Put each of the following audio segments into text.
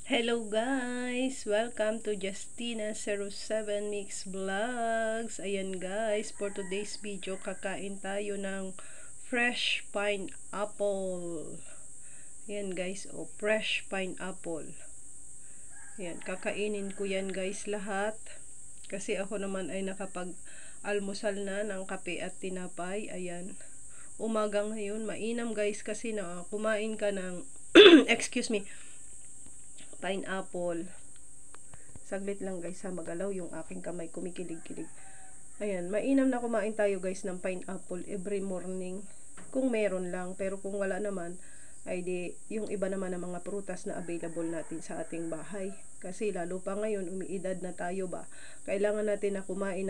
Hello guys! Welcome to Justina07 Mix Vlogs. Ayan guys, for today's video, kakain tayo ng fresh pineapple. Ayan guys, fresh pineapple. Ayan, kakainin ko yan guys lahat. Kasi ako naman ay nakapag-almusal na ng kape at tinapay. Ayan, umaga ngayon, mainam guys kasi na kumain ka ng, excuse me, pineapple. Saglit lang guys ha, magalaw yung aking kamay, kumikilig-kilig. Ayan, mainam na kumain tayo guys ng pineapple every morning. Kung meron lang, pero kung wala naman, ay di, yung iba naman ng mga prutas na available natin sa ating bahay. Kasi lalo pa ngayon, umiidad na tayo ba, kailangan natin na kumain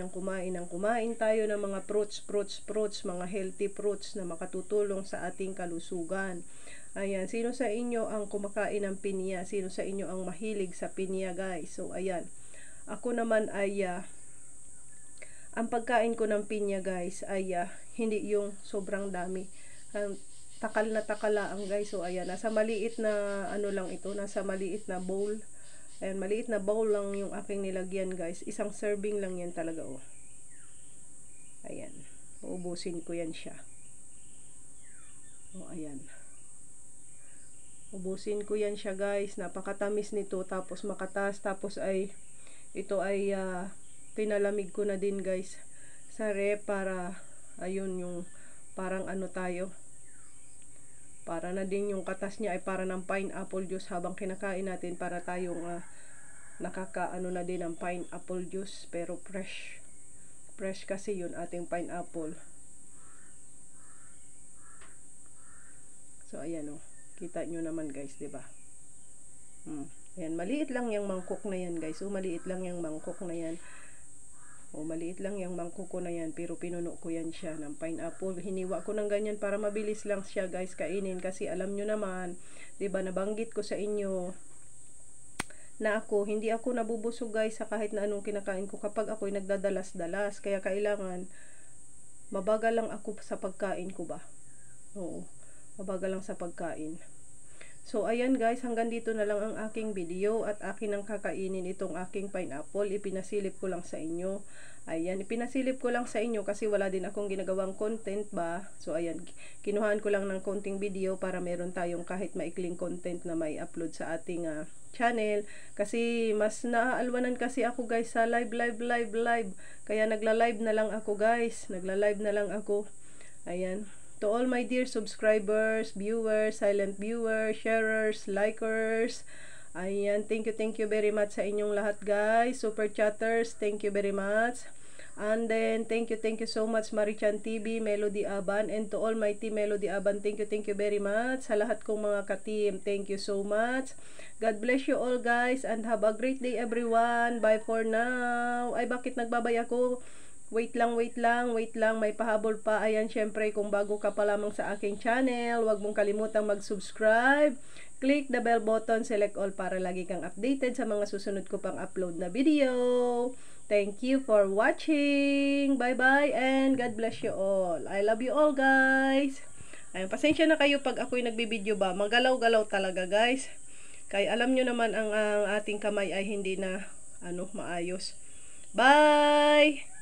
tayo ng mga fruits, mga healthy fruits na makatutulong sa ating kalusugan. Ayan, sino sa inyo ang kumakain ng pinya? Sino sa inyo ang mahilig sa pinya guys? So ayan, ako naman ay ang pagkain ko ng pinya guys ay hindi yung sobrang dami. Takal na takala ang guys. So ayan, nasa maliit na ano lang ito, nasa maliit na bowl. Ayan, maliit na bowl lang yung aking nilagyan guys. Isang serving lang yan talaga oh. Ayan, uubusin ko yan siya. Oh ayan. Ubusin ko yan siya guys. Napakatamis nito. Tapos makatas. Tapos ay ito ay pinalamig ko na din guys sa rep para ayun yung parang ano tayo. Para na din yung katas niya ay para ng pineapple juice habang kinakain natin, para tayong nakakaano na din ng pineapple juice pero fresh. Fresh kasi yun ating pineapple. So ayan oh. Kita nyo naman guys, diba? Ayan, maliit lang yung mangkok na yan guys. Maliit lang yung mangkok na yan. Maliit lang yung mangkok ko na yan. Pero pinuno ko yan siya ng pineapple. Hiniwa ko ng ganyan para mabilis lang siya guys kainin. Kasi alam nyo naman, diba, nabanggit ko sa inyo na hindi ako nabubusog guys sa kahit na anong kinakain ko kapag ako'y nagdadalas-dalas. Kaya kailangan mabagal lang ako sa pagkain ko ba. Oo, mabagal lang sa pagkain. So ayan guys, hanggang dito na lang ang aking video at akin ang kakainin itong aking pineapple. Ipinasilip ko lang sa inyo. Ayan, ipinasilip ko lang sa inyo kasi wala din akong ginagawang content ba. So ayan, kinuhaan ko lang ng konting video para meron tayong kahit maikling content na may upload sa ating channel. Kasi mas naaalwanan kasi ako guys sa live. Kaya nagla-live na lang ako guys. Nagla-live na lang ako. Ayan. To all my dear subscribers, viewers, silent viewers, sharers, likers, ayan, thank you very much sa inyong lahat guys, super chatters, thank you very much. And then, thank you so much Marichan TV, Melody Aban, and to all my team Melody Aban, thank you very much. Sa lahat kong mga ka-team, thank you so much. God bless you all guys, and have a great day everyone. Bye for now. Ay, bakit nagbabay ako? Wait lang, may pahabol pa. Ayan, syempre, kung bago ka pa lamang sa aking channel, huwag mong kalimutang mag-subscribe. Click the bell button, select all para lagi kang updated sa mga susunod ko pang upload na video. Thank you for watching. Bye-bye and God bless you all. I love you all, guys. Ayun, pasensya na kayo pag ako'y nagbibideo ba. Magalaw-galaw talaga, guys. Kaya alam nyo naman ang ating kamay ay hindi na maayos. Bye!